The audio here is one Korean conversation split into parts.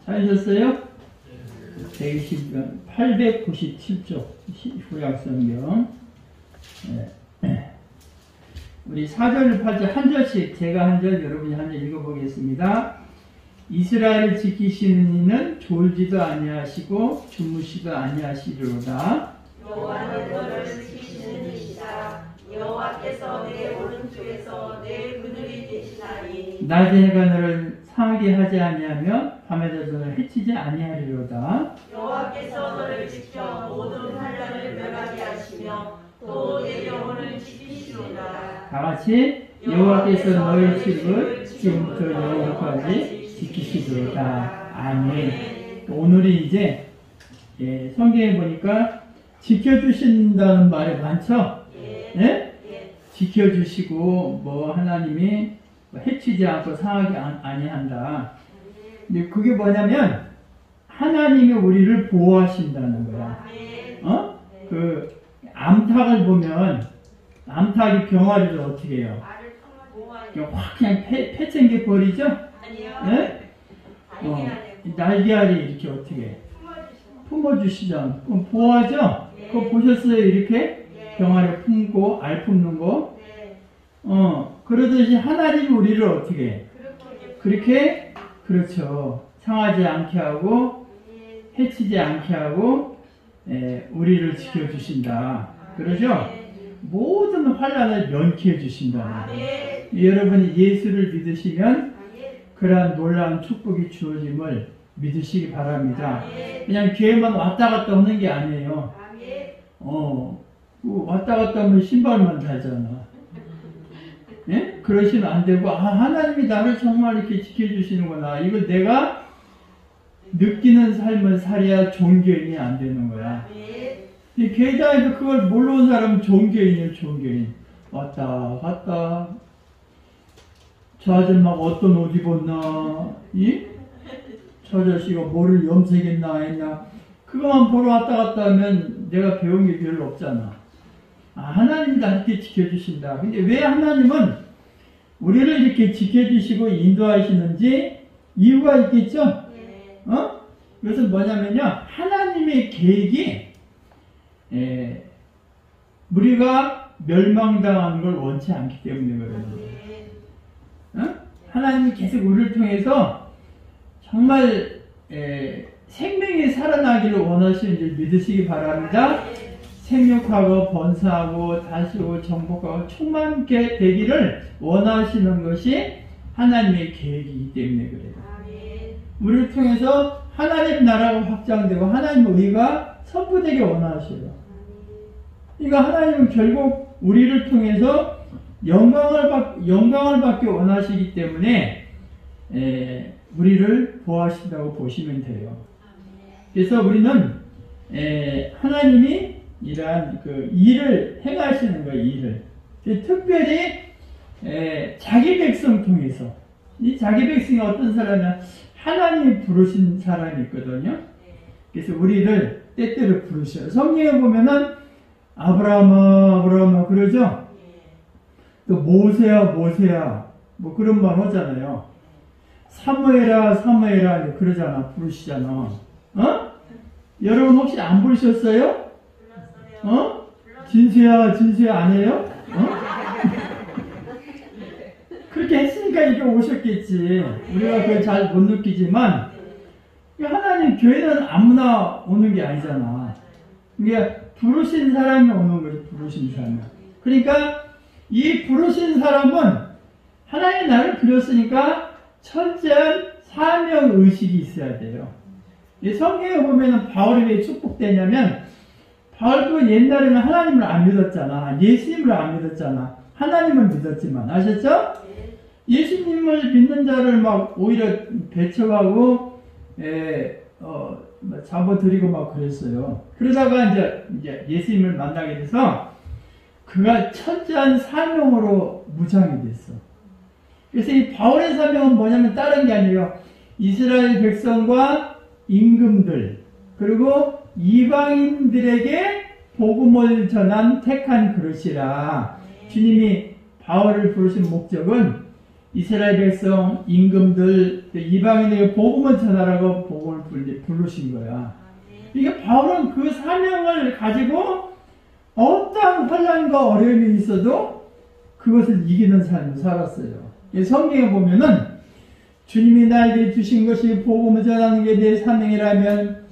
찾으셨어요? 897쪽 구약성경. 우리 4절 8절 한 절씩 제가 한 절 여러분이 한 절 읽어보겠습니다. 이스라엘을 지키시는 이는 졸지도 아니하시고 주무시도 아니하시리로다. 여호와는 너를 지키시는 이시다. 여호와께서 내 오른쪽에서 내 그늘이 되시나니 낮에 해가 너를 상하게 하지 아니하며 밤에도 너를 해치지 아니하리로다. 여호와께서 너를 지켜 모든 환난을 멸하게 하시며 또 내 영혼을 지키시리로다. 다같이 여호와께서 너의 집을 지금부터 영원까지 지키시리로다. 아멘. 오늘이 이제 성경에 보니까 지켜주신다는 말이 많죠? 예? 지켜주시고 뭐 하나님이 해치지 않고 상하게 아니한다. 근데 그게 뭐냐면 하나님이 우리를 보호하신다는 거야. 그 암탉을 보면 암탉이 병아리를 어떻게 해요? 확 그냥 패챙겨 버리죠? 예? 날개알이 이렇게 어떻게 해? 품어주시죠. 그럼 보호하죠? 그거 보셨어요? 이렇게 병아리 품고 알 품는 거. 그러듯이 하나님이 우리를 어떻게 해? 그렇게 그렇죠. 상하지 않게 하고 해치지 않게 하고 우리를 지켜주신다. 그러죠? 모든 환난을 면케해 주신다. 여러분이 예수를 믿으시면 그러한 놀라운 축복이 주어짐을 믿으시기 바랍니다. 그냥 교회만 왔다 갔다 하는 게 아니에요. 왔다 갔다 하면 신발만 달잖아. 예? 그러시면 안 되고, 하나님이 나를 정말 이렇게 지켜주시는구나. 이거 내가 느끼는 삶을 살아야 종교인이 안 되는 거야. 이 교회장에서 그걸 모르는 사람은 종교인이에요, 종교인. 왔다 갔다. 저 아줌마가 어떤 옷 입었나? 저 자식이 뭐를 염색했나 했나? 그것만 보러 왔다 갔다 하면 내가 배운 게 별로 없잖아. 하나님이 나 이렇게 지켜주신다. 근데 왜 하나님은 우리를 이렇게 지켜주시고 인도하시는지 이유가 있겠죠? 그것은 뭐냐면요. 하나님의 계획이 우리가 멸망당하는 걸 원치 않기 때문에 그래요. 하나님이 계속 우리를 통해서 정말 생명이 살아나기를 원하시는 줄 믿으시기 바랍니다. 생육하고 번성하고 다시고 정복하고 충만케 되기를 원하시는 것이 하나님의 계획이기 때문에 그래요. 우리를 통해서 하나님 나라가 확장되고 하나님 의가 선포되기 원하셔요. 그러니까 하나님은 결국 우리를 통해서 영광을 받기 원하시기 때문에 우리를 보호하신다고 보시면 돼요. 그래서 우리는 하나님이 이러한 그 일을 행하시는 거예요. 일을 특별히 자기 백성 통해서 이 자기 백성이 어떤 사람이냐 하나님이 부르신 사람이 있거든요. 그래서 우리를 때때로 부르셔요. 성경에 보면은 아브라함아 그러죠. 또 모세야 뭐 그런 말 하잖아요. 사무엘아 그러잖아. 부르시잖아. 여러분 혹시 안 부르셨어요? 진수야 안 해요? 그렇게 했으니까 이렇게 오셨겠지. 우리가 그걸 잘 못 느끼지만 하나님 교회는 아무나 오는 게 아니잖아. 그러니까 부르신 사람이 오는 거지. 부르신 사람. 그러니까 이 부르신 사람은 하나님 나를 부렸으니까 철저한 사명 의식이 있어야 돼요. 이 성경에 보면은 바울이 왜 축복되냐면 바울도 옛날에는 하나님을 안 믿었잖아. 예수님을 안 믿었잖아. 하나님을 믿었지만 아셨죠? 예수님을 믿는 자를 막 오히려 배척하고 잡아들이고 막 그랬어요. 그러다가 이제 예수님을 만나게 돼서 그가 철저한 사명으로 무장이 됐어. 그래서 이 바울의 사명은 뭐냐면 다른 게 아니에요. 이스라엘 백성과 임금들 그리고 이방인들에게 복음을 전한 택한 그릇이라. 주님이 바울을 부르신 목적은 이스라엘 백성, 임금들, 이방인에게 복음을 전하라고 복음을 부르신 거야. 이게 바울은 그 사명을 가지고 어떠한 환난과 어려움이 있어도 그것을 이기는 삶을 살았어요. 성경에 보면은 주님이 나에게 주신 것이 복음을 전하는 게 내 사명이라면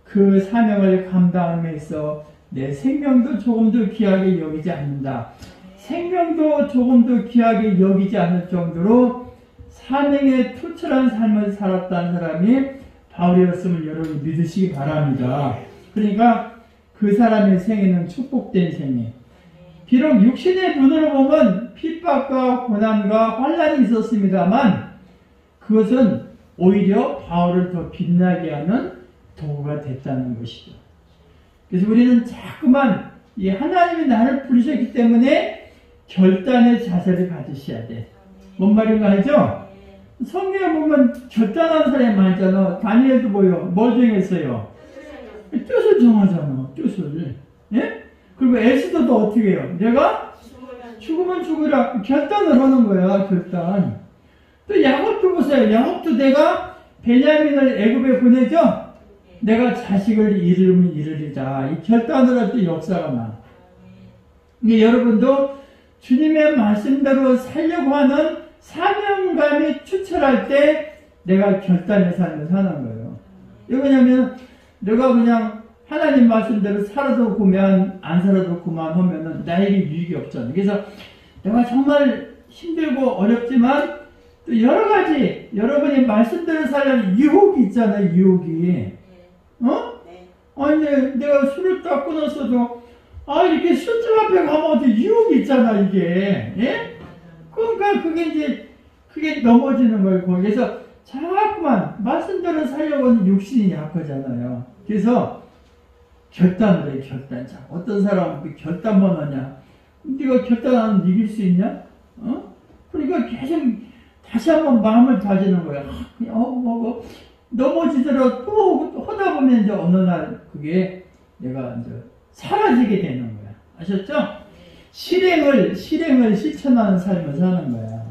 그 사명을 감당함에 있어 내 생명도 조금도 귀하게 여기지 않는다. 생명도 조금도 귀하게 여기지 않을 정도로 사명에 투철한 삶을 살았다는 사람이 바울이었음을 여러분이 믿으시기 바랍니다. 그러니까 그 사람의 생애는 축복된 생애. 비록 육신의 눈으로 보면 핍박과 고난과 환난이 있었습니다만 그것은 오히려 바울을 더 빛나게 하는 도구가 됐다는 것이죠. 그래서 우리는 자꾸만 이 하나님이 나를 부르셨기 때문에 결단의 자세를 가지셔야 돼. 뭔 말인가 알죠? 성경에 보면 결단하는 사람이 많잖아. 다니엘도 뭐요? 뭘 정했어요? 뜻을 정하잖아. 뜻을. 예? 그리고 에스더도 어떻게 해요? 내가 죽으면 죽으라. 결단을 하는 거야. 결단. 또 야곱도 보세요. 야곱도 내가 베냐민을 애굽에 보내죠? 내가 자식을 잃으면 잃으리다. 이 결단을 할 때 역사가 나. 근데 여러분도 주님의 말씀대로 살려고 하는 사명감이 추철할 때 내가 결단의 삶을 사는 거예요. 이거 왜냐면 내가 그냥 하나님 말씀대로 살아도 그만 안 살아도 그만 하면은 나에게 유익이 없잖아요. 그래서 내가 정말 힘들고 어렵지만 또 여러 가지 여러분이 말씀대로 살려는 유혹이 있잖아요. 유혹이. 아니 내가 술을 딱 끊었어도 이렇게 술집 앞에 가면 어디 유혹이 있잖아, 이게. 예? 그러니까 그게 넘어지는 거예요. 거기서 자꾸만 말씀대로 살려고 하는 육신이 약하잖아요. 그래서 결단을 해, 결단. 자, 어떤 사람은 결단만 하냐? 네가 결단하면 이길 수 있냐? 그러니까 계속 다시 한번 마음을 다지는 거야. 그냥, 넘어지더라도 또 하다 보면 이제 어느 날 그게 내가 이제 사라지게 되는 거야. 아셨죠? 실행을 실천하는 삶을 사는 거야.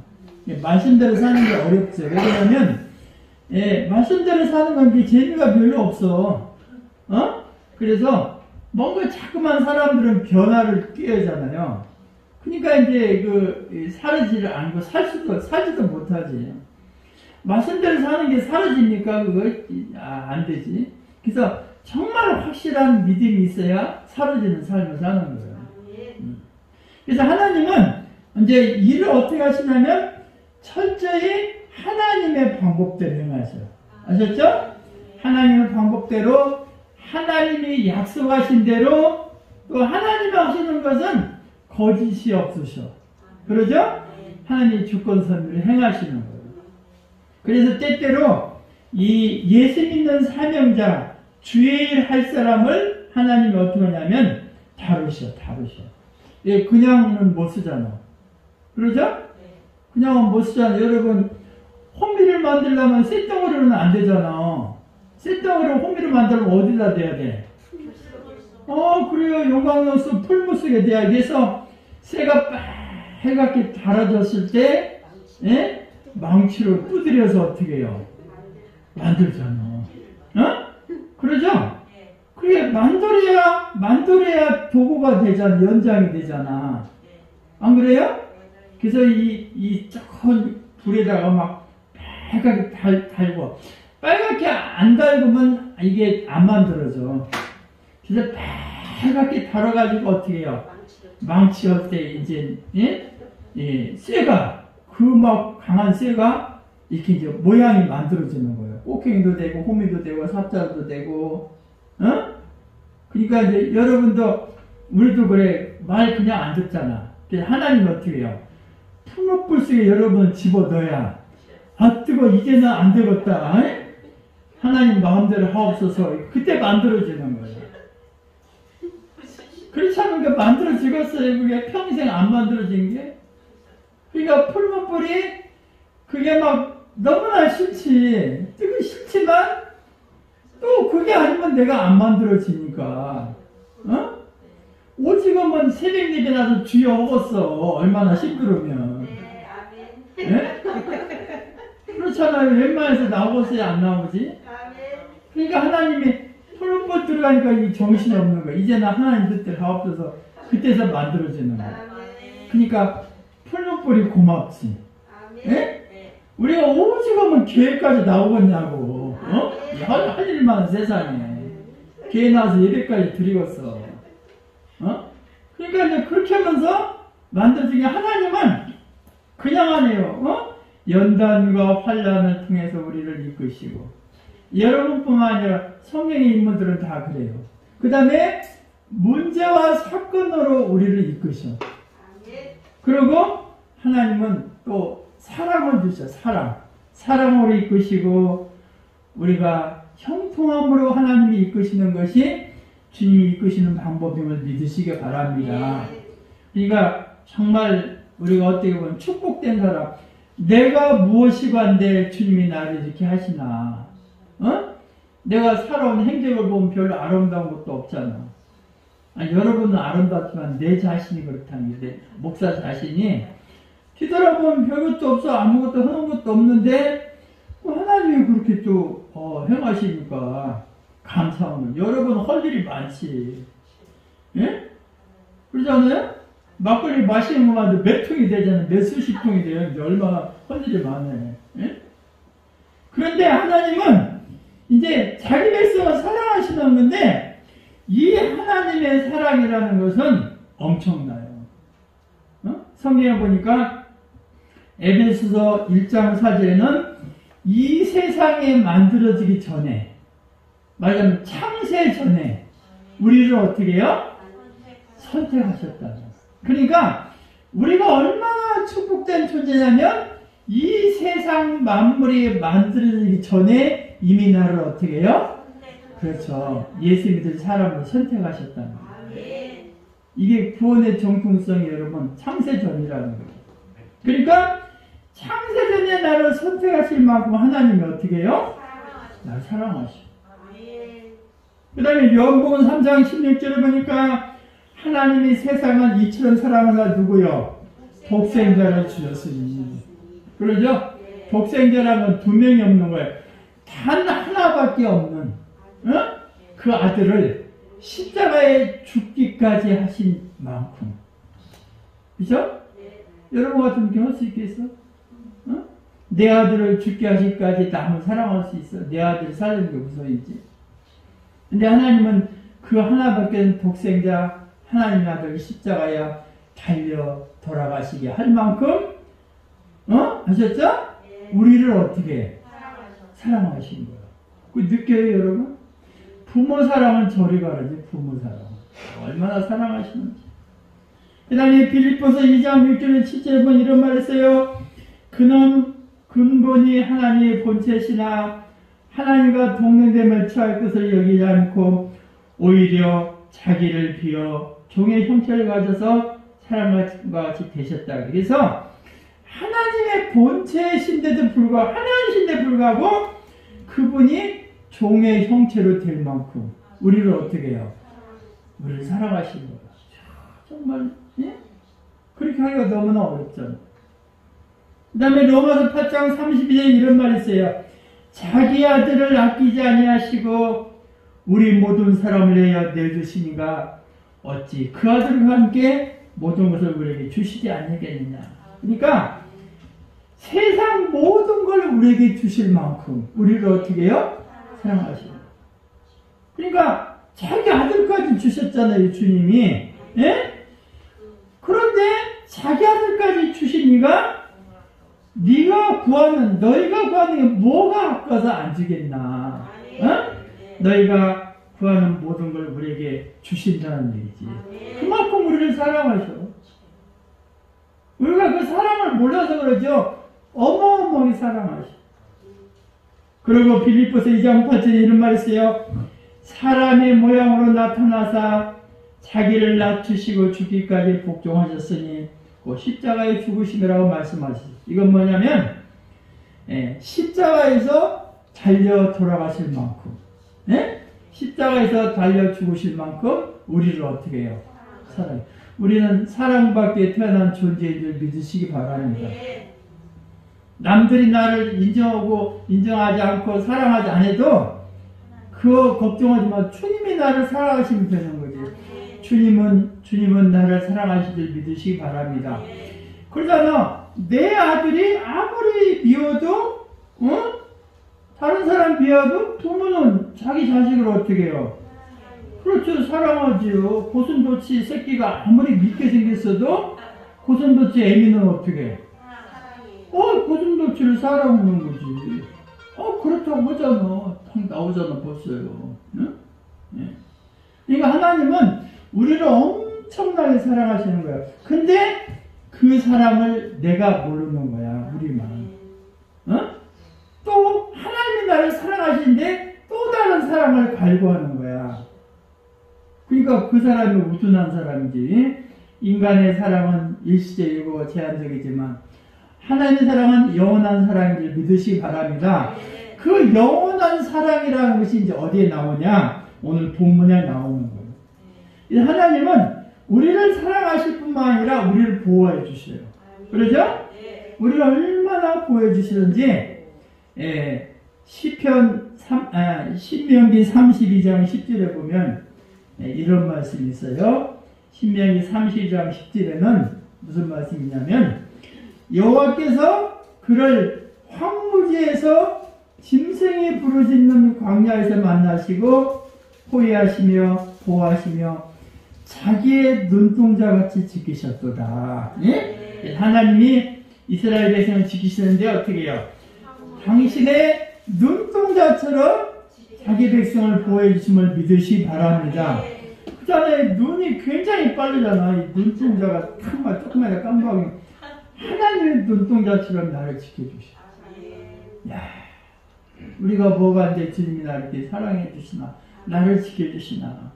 말씀대로 사는 게 어렵죠. 왜냐면, 말씀대로 사는 건 재미가 별로 없어. 그래서 뭔가 자꾸만 사람들은 변화를 꾀하잖아요. 그러니까 이제 사라지를 않고 살지도 못하지. 말씀대로 사는 게 사라집니까? 그거 안 되지. 그래서 정말 확실한 믿음이 있어야 사라지는 삶을 사는 거예요. 그래서 하나님은 이제 일을 어떻게 하시냐면 철저히 하나님의 방법대로 행하셔요. 아셨죠? 하나님의 방법대로 하나님이 약속하신 대로 또 하나님이 하시는 것은 거짓이 없으셔. 그러죠? 하나님이 주권 선언을 행하시는 거예요. 그래서 때때로 이 예수 믿는 사명자 주의 일 할 사람을 하나님이 어떻게 하냐면 다루셔. 예, 그냥은 못 쓰잖아. 그러죠? 그냥은 못 쓰잖아. 여러분, 호미를 만들려면 쇳덩어리로는 안 되잖아. 쇳덩어리로 호미를 만들면 어디다 대야 돼? 그래요. 용광로서 풀무 속에 대야. 그래서 쇠가 빨갛게 달아졌을 때, 망치로 두드려서 어떻게 해요? 만들잖아. 그러죠? 그게 만들어야 도구가 되잖아. 연장이 되잖아. 안 그래요? 그래서 이 조금 불에다가 막 빨갛게 달고, 빨갛게 안 달구면 이게 안 만들어져. 그래서 빨갛게 달아가지고 어떻게 해요? 망치할 때 이제, 쇠가, 막 강한 쇠가 이렇게 이제 모양이 만들어지는 거예요. 꽃갱이도 되고, 호미도 되고, 삽자도 되고, 그러니까 이제 여러분도, 우리도 그래, 말 그냥 안 듣잖아. 그래서 하나님 어떻게 해요? 풀목불 속에 여러분을 집어넣어야, 뜨거, 이제는 안 되겠다. 하나님 마음대로 하옵소서. 그때 만들어지는 거예요. 그렇지 않은 게 만들어지겠어요. 그게 평생 안 만들어진 게. 그러니까 풀목불이 그게 막 너무나 싫지. 뜨기 싫지만 또 그게 아니면 내가 안 만들어지니까. 오직은 새벽 예배 나서 주여 먹었어. 얼마나 힘들으면. 예? 그렇잖아요. 웬만해서 나오겠어요? 안 나오지? 그러니까 하나님이 풀꽃 들어가니까 이 정신이 없는 거야. 이제는 하나님 뜻대로 하옵소서. 그때서 만들어지는 거야. 그러니까 풀꽃불이 고맙지. 예? 우리가 오죽하면 교회까지 나오겠냐고. 어? 할 일만 세상에. 교회 나와서 예배까지 드리겠어. 어? 그러니까 이제 그렇게 하면서 만들어진 게 하나님은 그냥 안 해요. 어? 연단과 환난을 통해서 우리를 이끄시고, 여러분뿐만 아니라 성경의 인물들은 다 그래요. 그 다음에 문제와 사건으로 우리를 이끄셔. 그리고 하나님은 또 사랑을 주셔. 사랑으로 이끄시고, 우리가 형통함으로 하나님이 이끄시는 것이 주님이 이끄시는 방법임을 믿으시기 바랍니다. 그러니까 정말 우리가 어떻게 보면 축복된 사람, 내가 무엇이건데 주님이 나를 이렇게 하시나. 어? 내가 살아온 행적을 보면 별로 아름다운 것도 없잖아. 아니, 여러분은 아름답지만 내 자신이 그렇다는 게, 목사 자신이 뒤돌아보면 별것도 없어. 아무것도 하는 것도 없는데 하나님이 그렇게 또 행하시니까 감사하면, 여러분 할 일이 많지. 예? 그러잖아요? 막걸리 마시는 것만 몇 통이 되잖아요. 몇 수십 통이 돼요. 얼마나 할 일이 많아요. 예? 그런데 하나님은 이제 자기 백성을 사랑하시는 건데, 이 하나님의 사랑이라는 것은 엄청나요. 성경에 보니까 에베소서 1장 4절에는 이 세상에 만들어지기 전에, 말하자면 창세 전에 우리를 어떻게 해요? 선택하셨다. 그러니까 우리가 얼마나 축복된 존재냐면, 이 세상 만물이 만들어지기 전에 이미 나를 어떻게 해요? 그렇죠. 예수 믿을 사람을 선택하셨다는 거예요. 이게 구원의 정통성이 여러분 창세전이라는 거예요. 그러니까 창세전에 나를 선택하실 만큼 하나님이 어떻게 해요? 나를 사랑하시고. 그 다음에 요한복음 3장 16절을 보니까 하나님이 세상을 이처럼 사랑하사 누구요? 독생자를 주셨으니. 그러죠? 독생자라는 건 두 명이 없는 거예요. 단 하나밖에 없는 그 아들을 십자가에 죽기까지 하신 만큼. 그죠? 여러분 같으면 이렇게 할 수 있겠어? 내 아들을 죽게 하시기까지 남을 사랑할 수 있어? 내 아들 살리는 게 무서운지. 근데 하나님은 그 하나밖에 없는 독생자 하나님의 아들 십자가에 달려 돌아가시게 할 만큼 하셨죠? 우리를 어떻게 사랑하신 거예요. 그 느껴요, 여러분? 부모 사랑은 저리 가라지. 부모 사랑 얼마나 사랑하시는지. 그 다음에 빌립보서 2장 6절에 7절에 보면 이런 말을 써요. 그는 근본이 하나님의 본체시나 하나님과 동등됨을 취할 것을 여기지 않고 오히려 자기를 비워 종의 형체를 가져서 사람과 같이 되셨다. 그래서 하나님의 본체신데도 불구하고, 하나님이신데 불구하고 그분이 종의 형체로 될 만큼 우리를 어떻게 해요? 우리를 사랑하시는 거야. 정말 예? 그렇게 하기가 너무나 어렵잖아. 그 다음에 로마서 8장 32절에 이런 말이 있어요. 자기 아들을 아끼지 아니하시고 우리 모든 사람을 위하여 내주시니가 어찌 그 아들과 함께 모든 것을 우리에게 주시지 않겠느냐. 그러니까 세상 모든 걸 우리에게 주실 만큼 우리를 어떻게 해요? 사랑하시고. 그러니까 자기 아들까지 주셨잖아요, 주님이. 예? 그런데 자기 아들까지 주시니까 네가 구하는, 너희가 구하는 게 뭐가 아까워서 안 주겠나. 너희가 구하는 모든 걸 우리에게 주신다는 얘기지. 그만큼 우리를 사랑하셔. 우리가 그 사랑을 몰라서 그러죠. 어마어마하게 사랑하셔. 그리고 빌립보서 2장 8절에 이런 말이 있어요. 사람의 모양으로 나타나사 자기를 낮추시고 죽기까지 복종하셨으니 그 십자가에 죽으시더라고 말씀하시죠. 이건 뭐냐면 십자가에서 달려 돌아가실 만큼, 십자가에서 달려 죽으실 만큼 우리를 어떻게 해요? 사랑해요. 우리는 사랑받기에 태어난 존재인 줄 믿으시기 바랍니다. 남들이 나를 인정하지 않고 사랑하지 않아도 그거 걱정하지 마. 주님이 나를 사랑하시면 되는 거지. 주님은 나를 사랑하실 줄 믿으시기 바랍니다. 그러잖아. 내 아들이 아무리 미워도 다른 사람 미워도 부모는 자기 자식을 어떻게 해요? 그렇죠. 사랑하지요. 고슴도치 새끼가 아무리 밉게 생겼어도 고슴도치 애미는 어떻게 해? 고슴도치를 사랑하는 거지. 그렇다고 하잖아. 딱 나오잖아, 벌써요. 응? 예. 그러니까 하나님은 우리를 엄청나게 사랑하시는 거야. 근데 그 사랑을 내가 모르는 거야, 우리만. 또 하나님이 나를 사랑하시는데 또 다른 사랑을 갈구하는 거야. 그러니까 그 사람이 우둔한 사람이지. 인간의 사랑은 일시적이고 제한적이지만 하나님의 사랑은 영원한 사랑인 줄 믿으시기 바랍니다. 그 영원한 사랑이라는 것이 이제 어디에 나오냐? 오늘 본문에 나오는 거예요. 하나님은 우리를 사랑하실 뿐만 아니라 우리를 보호해 주셔요. 그러죠? 우리를 얼마나 보호해 주시는지 신명기 32장 10절에 보면 이런 말씀이 있어요. 신명기 32장 10절에는 무슨 말씀이냐면 여호와께서 그를 황무지에서 짐승이 부르짖는 광야에서 만나시고 호위하시며 보호하시며 자기의 눈동자같이 지키셨도다. 예? 하나님이 이스라엘 백성을 지키시는데 어떻게 해요? 당신의 눈동자처럼 자기 백성을 보호해 주심을 믿으시기 바랍니다. 그 전에 눈이 굉장히 빠르잖아. 이 눈동자가 조금만 깜빡이 하나님의 눈동자처럼 나를 지켜주시오. 야, 우리가 뭐가 이제 주님이 나를 이렇게 사랑해 주시나, 나를 지켜주시나.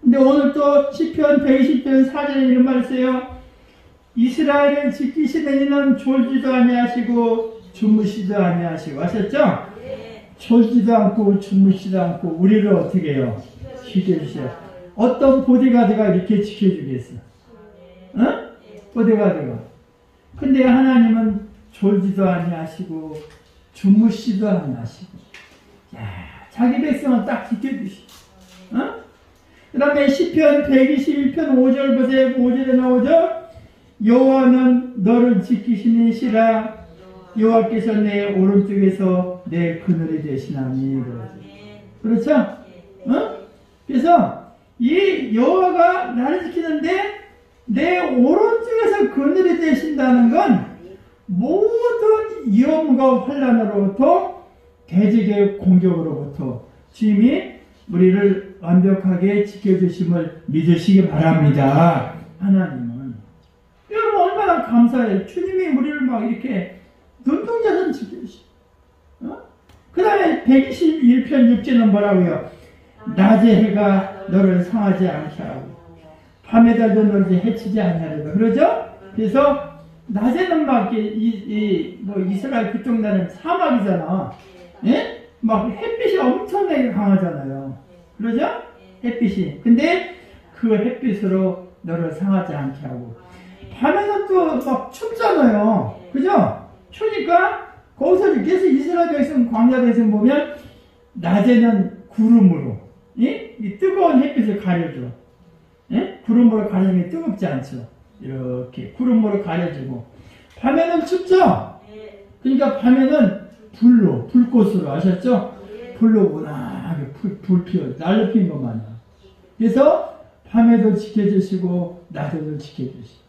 근데 오늘 또 시편 120편 4절에 이런 말 써요. 이스라엘을 지키시는 이는 졸지도 아니하시고 주무시도 아니하시고. 아셨죠? 졸지도 않고 주무시도 않고 우리를 어떻게 해요? 지켜주셔요. 어떤 보디가드가 이렇게 지켜주겠어? 보디가드가. 근데 하나님은 졸지도 아니하시고 주무시도 아니하시고, 자기 백성은 딱 지켜주시고. 그 다음에 시편 121편 5절 보세요. 5절에 나오죠. 여호와는 너를 지키시는 시라 여호와께서 내 오른쪽에서 내 그늘이 되시나니. 그렇죠? 그래서 이 여호와가 나를 지키는데 내 오른쪽에서 그늘이 되신다는 건 모든 위험과 환난으로부터 대적의 공격으로부터 주님이 우리를 완벽하게 지켜주심을 믿으시기 바랍니다. 하나님은 여러분 얼마나 감사해요. 주님이 우리를 막 이렇게 눈동자처럼 지켜주시고. 그 다음에 121편 6절은 뭐라고요? 낮의 해가 너를 상하지 않게 하고 밤의 달도 너를 해치지 않냐고 그러죠? 그래서 낮에는 막 이스라엘 그쪽 나라는 사막이잖아. 예? 막 햇빛이 엄청나게 강하잖아요. 그러죠? 햇빛이. 근데 그 햇빛으로 너를 상하지 않게 하고 밤에는 또 막 춥잖아요. 그죠? 추니까 거기서 계속 이스라엘 백성 광야 백성 보면 낮에는 구름으로 이 뜨거운 햇빛을 가려줘. 예? 구름으로 가리는 게 뜨겁지 않죠. 이렇게 구름으로 가려주고 밤에는 춥죠. 그러니까 밤에는 불꽃으로 아셨죠? 불로 워낙에 불 피워 날로 피운 것만요. 그래서 밤에도 지켜주시고 낮에도 지켜주시고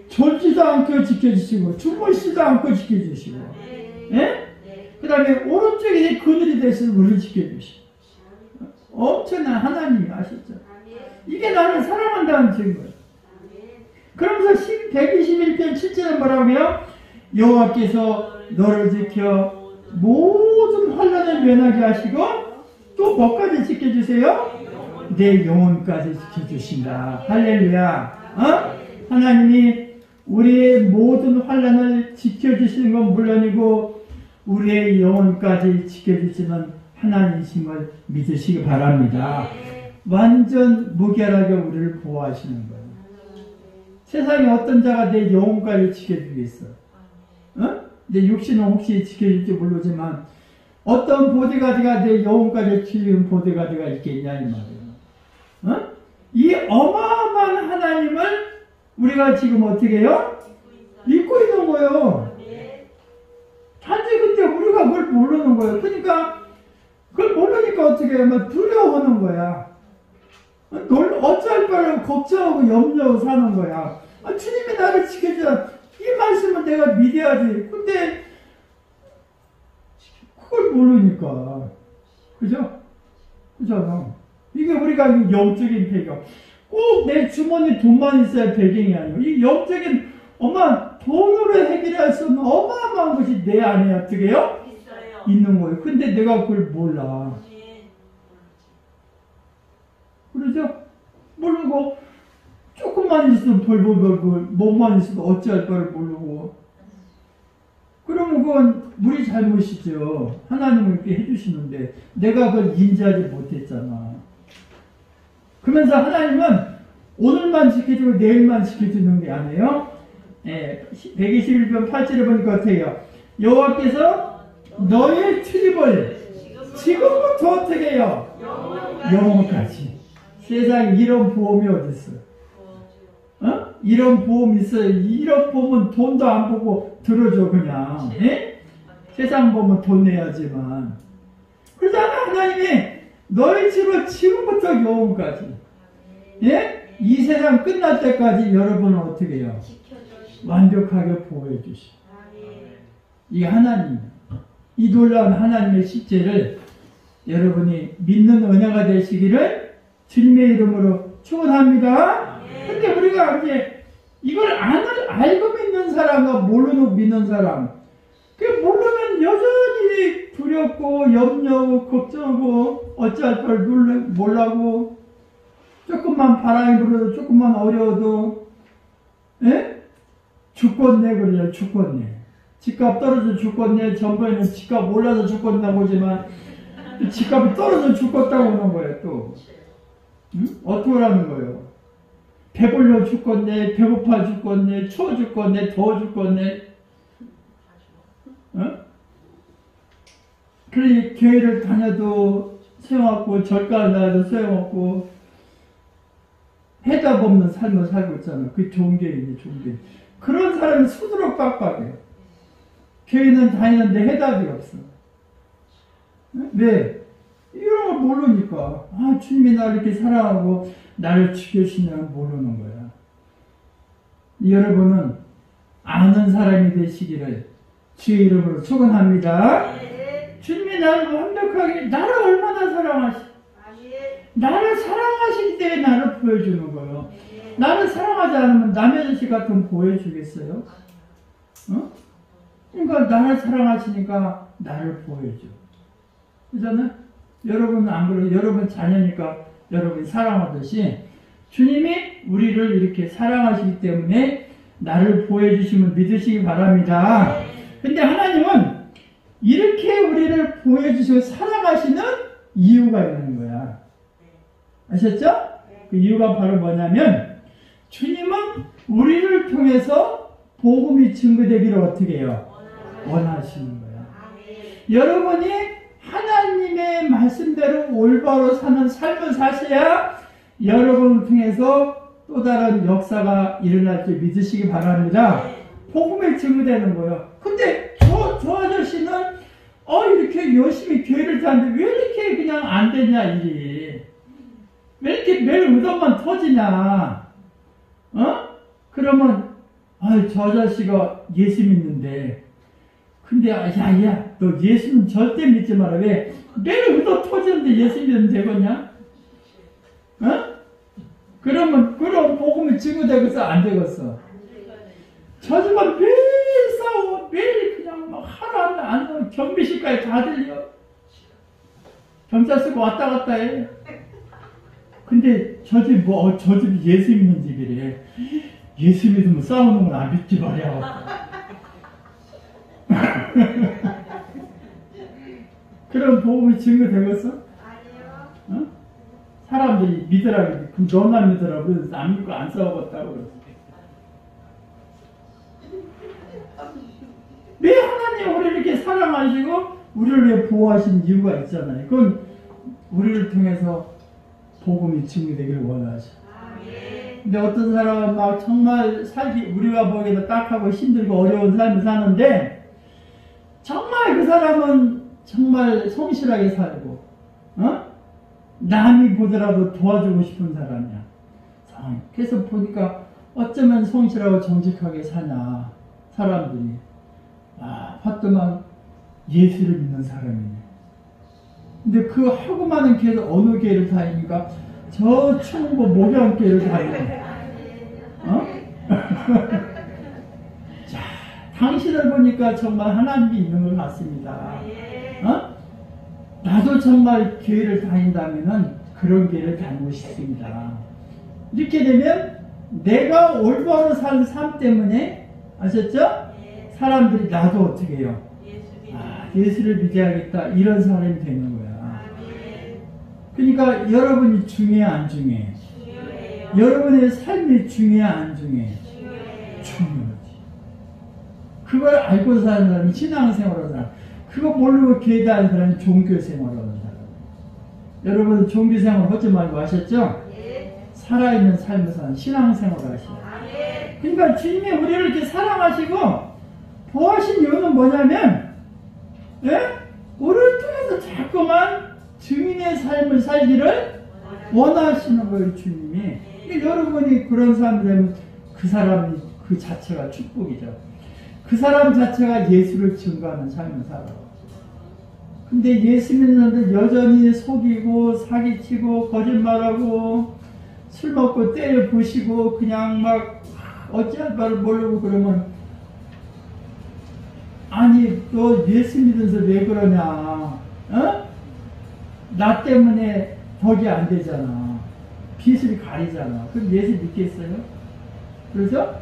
졸지도 않고 지켜주시고 주무시지도 않고 지켜주시고, 예? 그 다음에 오른쪽에 그늘이 되시는 우리를 지켜주시고 엄청난 하나님이 아셨죠? 이게 나를 사랑한다는 증거예요. 그러면서 121편 7절은 뭐라고요? 여호와께서 너를 지켜 모든 환난을 면하게 하시고 또 뭐까지 지켜주세요? 내 영혼까지 지켜주신다. 할렐루야. 하나님이 우리의 모든 환난을 지켜주시는 건 물론이고 우리의 영혼까지 지켜주시는 하나님이심을 믿으시기 바랍니다. 완전 무결하게 우리를 보호하시는 거예요. 세상에 어떤 자가 내 영혼까지 지켜주겠어? 내 육신은 혹시 지켜줄지 모르지만 어떤 보디가드가 내 영혼까지 지키는 보디가드가 있겠냐 이 말이에요. 어? 이 어마어마한 하나님을 우리가 지금 어떻게 해요? 믿고 있는 거예요. 단지 근데 우리가 그걸 모르는 거예요. 그러니까 그걸 모르니까 어떻게 하면 두려워하는 거야. 어찌할 바를 걱정하고 염려하고 사는 거야. 주님이 나를 지켜줘. 이 말씀을 내가 믿어야지. 근데 그걸 모르니까. 그죠? 그잖아. 이게 우리가 영적인 배경. 꼭 내 주머니에 돈만 있어야 배경이 아니고 이 영적인 돈으로 해결할 수 없는 어마어마한 것이 내 안에 어떻게 해요? 있는 거예요. 근데 내가 그걸 몰라. 그러죠? 모르고 조금만 있어도 벌벌벌벌 뭐만 있어도 어찌할 바를 모르고 그러면 그건 우리 잘못이죠. 하나님은 이렇게 해주시는데 내가 그걸 인지하지 못했잖아. 그러면서 하나님은 오늘만 지켜주고 내일만 지켜주는 게 아니에요. 121편 8절에 보니까 어떻게 해요? 여호와께서 너의 출입을 지금부터 어떻게 해요? 영원까지. 세상에 이런 보험이 어딨어? 이런 보험 있어요. 이런 보험은 돈도 안 보고 들어줘 그냥. 세상 보험은 돈 내야지만. 그러잖아 하나님이 너의 집을 지금부터 영원까지. 이 세상 끝날 때까지 여러분은 어떻게 해요? 완벽하게 보호해 주시. 이게 하나님. 이 놀라운 하나님의 십제를 여러분이 믿는 은혜가 되시기를 주님의 이름으로 축원합니다. 근데 우리가 이제 이걸 알고 믿는 사람과 모르고 믿는 사람, 그 모르면 여전히 두렵고 염려하고 걱정하고 어찌할 걸 몰라고 조금만 바람이 불어도 조금만 어려워도 죽겠네 그래요. 죽겠네. 집값 떨어져 죽겠네. 전번에는 집값 올라서 죽겠다고 하지만 집값이 떨어져 죽겠다고 하는 거예요. 또 어떻게 하라는 거예요? 배불러 죽겠네. 배고파 죽겠네. 추워 죽겠네. 더워 죽겠네. 그러니 교회를 다녀도 소용없고 절가를 나가도 소용없고 해답 없는 삶을 살고 있잖아. 그게 좋은 교회이네. 좋은 교회. 그런 사람이 수두룩 빡빡해. 교회는 다니는데 해답이 없어. 왜? 이런 걸 모르니까. 주님이 나를 이렇게 사랑하고 나를 지켜주시냐고 모르는 거야. 여러분은 아는 사람이 되시기를 주의 이름으로 축원합니다. 주님이 나를 완벽하게 나를 얼마나 나를 사랑하시기 때문에 나를 보여주는 거예요. 나를 사랑하지 않으면 남의 자식 같으면 보여주겠어요? 그러니까 나를 사랑하시니까 나를 보여줘. 그잖아요? 여러분은 안 그래요? 여러분 자녀니까 여러분이 사랑하듯이 주님이 우리를 이렇게 사랑하시기 때문에 나를 보여주시면 믿으시기 바랍니다. 근데 하나님은 이렇게 우리를 보여주시고 사랑하시는 이유가 있는 거야. 아셨죠? 그 이유가 바로 뭐냐면 주님은 우리를 통해서 복음이 증거되기를 어떻게 해요? 원하시는 거야. 여러분이 하나님의 말씀대로 올바로 사는 삶을 사셔야 여러분을 통해서 또 다른 역사가 일어날 줄 믿으시기 바랍니다. 복음이 증거되는 거예요. 근데 저 아저씨는 이렇게 열심히 교회를 다니는데 왜 이렇게 그냥 안 되냐 일이. 왜 이렇게 매일 의도만 터지냐. 그러면 저 아저씨가 예수 믿는데 근데 야야 너 예수는 절대 믿지 마라. 왜? 매일 의도 터지는데 예수 믿으면 되겠냐? 그럼 복음이 증거되겠어 안 되겠어? 저지만 매일 싸워. 매일 그냥 막 하루 안 경비실까지 다 들려. 경찰 쓰고 왔다 갔다 해. 근데 저 집이 예수 믿는 집이래. 예수 믿으면 싸우는 건 안 믿지 말이야. 그럼 복음이 증거되겠어? 아니요. 사람들이 믿으라고 그럼 너만 믿으라고 그래서 안 믿고 안 싸우겠다고 그랬어. 왜 하나 사랑하시고 우리를 위해 보호하신 이유가 있잖아요. 그건 우리를 통해서 복음이 증명되기를 원하죠. 근데 어떤 사람은 막 정말 살기, 우리가 보기에도 딱하고 힘들고 어려운 삶을 사는데 정말 그 사람은 정말 성실하게 살고 남이 보더라도 도와주고 싶은 사람이야. 그래서 보니까 어쩌면 성실하고 정직하게 사냐 사람들이. 봤더만 예수를 믿는 사람이네. 근데 그 하고 많은 교회에서 어느 교회를 다니니까 저 충무 목양교회를 다니네. 자, 당신을 보니까 정말 하나님이 있는 것 같습니다. 나도 정말 교회를 다닌다면은 그런 교회를 다니고 싶습니다. 이렇게 되면 내가 올바로 사는 삶 때문에 아셨죠? 사람들이 나도 어떻게 해요? 예수를 믿어야겠다 이런 사람이 되는 거야. 그러니까 여러분이 중요해 안 중요해? 여러분의 삶이 중요해 안 중요해? 중요하지. 그걸 알고 사는 사람이 신앙생활하는 사람, 그거 모르고 교회 다니는 사람이 종교생활하는 사람. 여러분 종교생활 하지 말고 아셨죠? 살아있는 삶을 사는 신앙생활을 하시죠. 그러니까 주님이 우리를 이렇게 사랑하시고 보호하신 이유는 뭐냐면 우리를 통해서 자꾸만 증인의 삶을 살기를 원하시는 거예요, 주님이. 그러니까 여러분이 그런 사람이 되면 그 사람이 그 자체가 축복이죠. 그 사람 자체가 예수를 증거하는 삶을 살아. 근데 예수 믿는 사람들 여전히 속이고 사기치고 거짓말하고 술 먹고 때려 부시고 그냥 막 어찌할 바를 모르고 그러면 아니 너 예수 믿으면서 왜 그러냐? 나 때문에 덕이 안 되잖아. 빛을 가리잖아. 그럼 예수 믿겠어요? 그렇죠?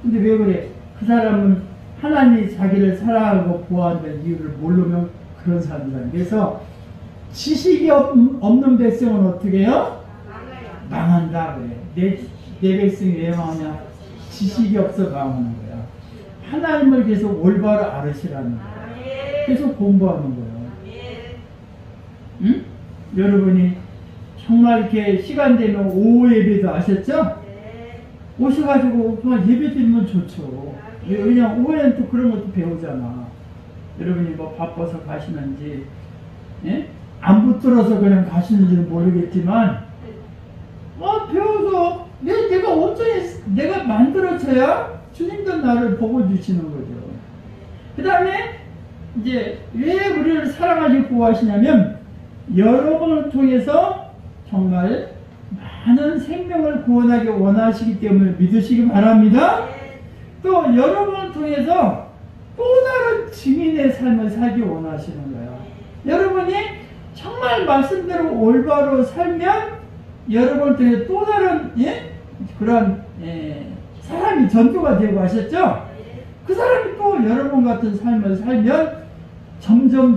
근데 왜 그래? 그 사람은 하나님이 자기를 사랑하고 보호한다는 이유를 모르면 그런 사람이다. 그래서 지식이 없는 백성은 어떻게 해요? 망한다 그래. 내 백성이 왜 망하냐? 지식이 없어 망하는 거야. 하나님을 계속 올바로 알으시라는 거야. 계속 공부하는 거예요. 응? 여러분이 정말 이렇게 시간 되면 오후 예배도 아셨죠? 오셔가지고 정말 예배 드리면 좋죠. 왜냐면 오후에는 또 그런 것도 배우잖아. 여러분이 뭐 바빠서 가시는지 안 붙들어서 그냥 가시는지는 모르겠지만 배워서 내가 온전히 내가 만들어져야 주님도 나를 보고 주시는 거죠. 그 다음에 이제 왜 우리를 사랑하시고 보호하시냐면 여러분을 통해서 정말 많은 생명을 구원하기 원하시기 때문에 믿으시기 바랍니다. 또 여러분을 통해서 또 다른 증인의 삶을 살기 원하시는 거예요. 여러분이 정말 말씀대로 올바로 살면 여러분을 통해 또 다른 그런 사람이 전도가 되고 하셨죠? 그 사람이 또 여러분 같은 삶을 살면 점점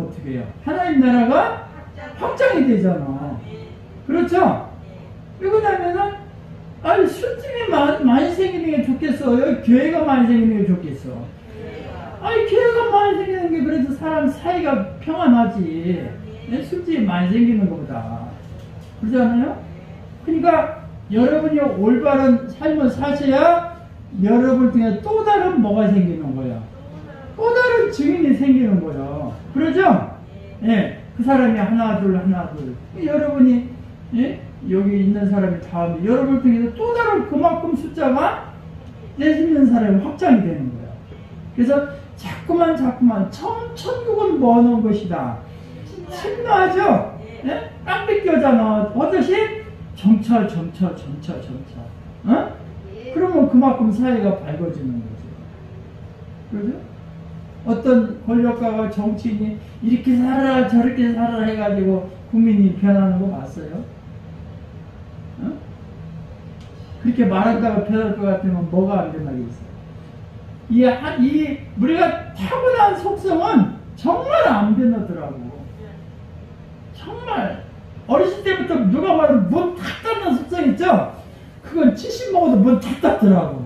어떻게 해요? 하나님 나라가 확장이 되잖아. 그렇죠? 왜냐면은 술집이 많이 생기는 게 좋겠어요? 교회가 많이 생기는 게 좋겠어? 교회가 많이 생기는 게 그래도 사람 사이가 평안하지. 술집이 많이 생기는 것보다. 그렇잖아요? 그러니까 여러분이 올바른 삶을 사셔야 여러분 중에 또 다른 뭐가 생기는 거야. 또 다른 증인이 생기는 거예요. 그러죠? 그 사람이 하나 둘. 여러분이 여기 있는 사람이 다음에 여러분을 통해서 또 다른 그만큼 숫자가 내집는 사람이 확장이 되는 거예요. 그래서 자꾸만 천국은 모아놓은 것이다. 신나하죠? 딱 느껴잖아. 어떠시? 점차. 그러면 그만큼 사회가 밝아지는 거죠. 그죠? 어떤 권력가가 정치인이 이렇게 살아라 저렇게 살아라 해가지고 국민이 변하는 거 봤어요? 그렇게 말한다고 변할 것 같으면 뭐가 안 된다겠어요? 우리가 타고난 속성은 정말 안 변하더라고. 정말 어렸을 때부터 누가 말하면 문 탁 닫는 속성 있죠? 그건 70 먹어도 문 탁 닫더라고.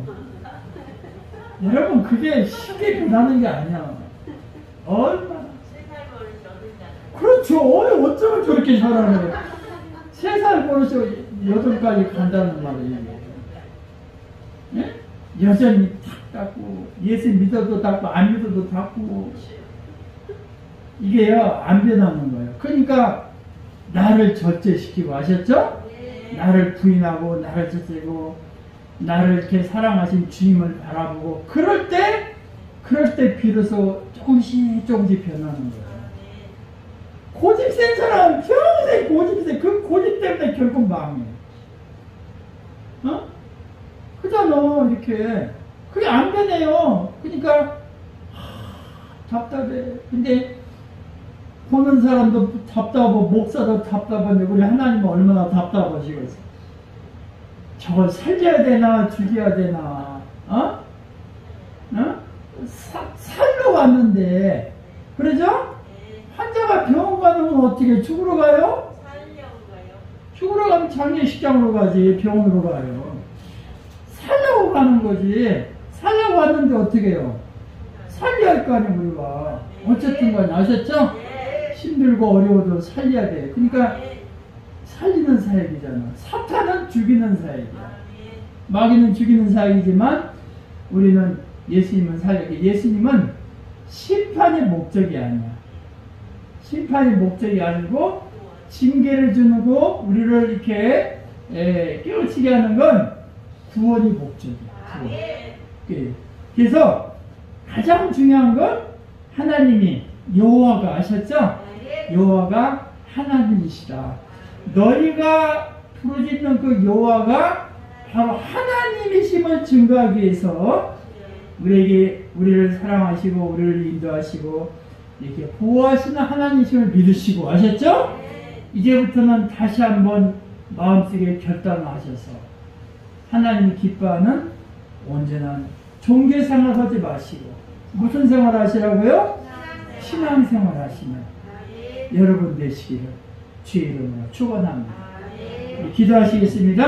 여러분 그게 쉽게 변하는 게 아니야. 얼마나. 3살 버릇이 어딨냐는. 그렇죠. 어쩌면 저렇게 살아요. 3살 버릇이 8까지 간다는 말이에요. 예? 여전히 탁 닦고, 예수 믿어도 닦고, 안 믿어도 닦고, 이게요, 안 변하는 거예요. 그러니까, 나를 절제시키고, 아셨죠? 나를 부인하고, 나를 절제고, 나를 이렇게 사랑하신 주님을 바라보고, 그럴 때 비로소 조금씩 변하는 거예요. 고집 센 사람은 평생 고집세. 그 고집 때문에 결국 망해. 어? 그잖아, 이렇게. 그게 안 변해요. 그러니까, 답답해. 근데, 보는 사람도 답답하고, 목사도 답답한데, 우리 하나님은 얼마나 답답하시겠어. 저걸 살려야 되나, 죽여야 되나, 어? 어? 살러 왔는데, 그러죠? 환자가 병원 가면 어떻게 죽으러 가요? 살려고 가요. 죽으러 가면 장례식장으로 가지, 병원으로 가요. 살려고 가는 거지. 살려고 왔는데 어떻게 해요? 살려야 할 거 아니에요, 우리가. 어쨌든 간에 아셨죠? 힘들고 어려워도 살려야 돼. 그러니까 살리는 사역이잖아. 사탄은 죽이는 사역이야. 마귀는 죽이는 사역이지만 우리는 예수님은 살려야 돼. 예수님은 심판의 목적이 아니야. 심판의 목적이 아니고 징계를 주고 우리를 이렇게 깨우치게 하는 건 구원이 목적이야. 구원. 그래서 가장 중요한 건 하나님이 여호와가 아셨죠? 여호와가 하나님이시다. 너희가 부르짖는 그 여호와가 바로 하나님이심을 증거하기 위해서 우리를 사랑하시고 우리를 인도하시고 이렇게 보호하시는 하나님이심을 믿으시고 아셨죠? 이제부터는 다시 한번 마음속에 결단을 하셔서 하나님이 기뻐하는 온전한 종교생활 하지 마시고 무슨 생활 하시라고요? 신앙생활 하시면 여러분 되시기를 주의 이름으로 축원합니다. 기도하시겠습니다.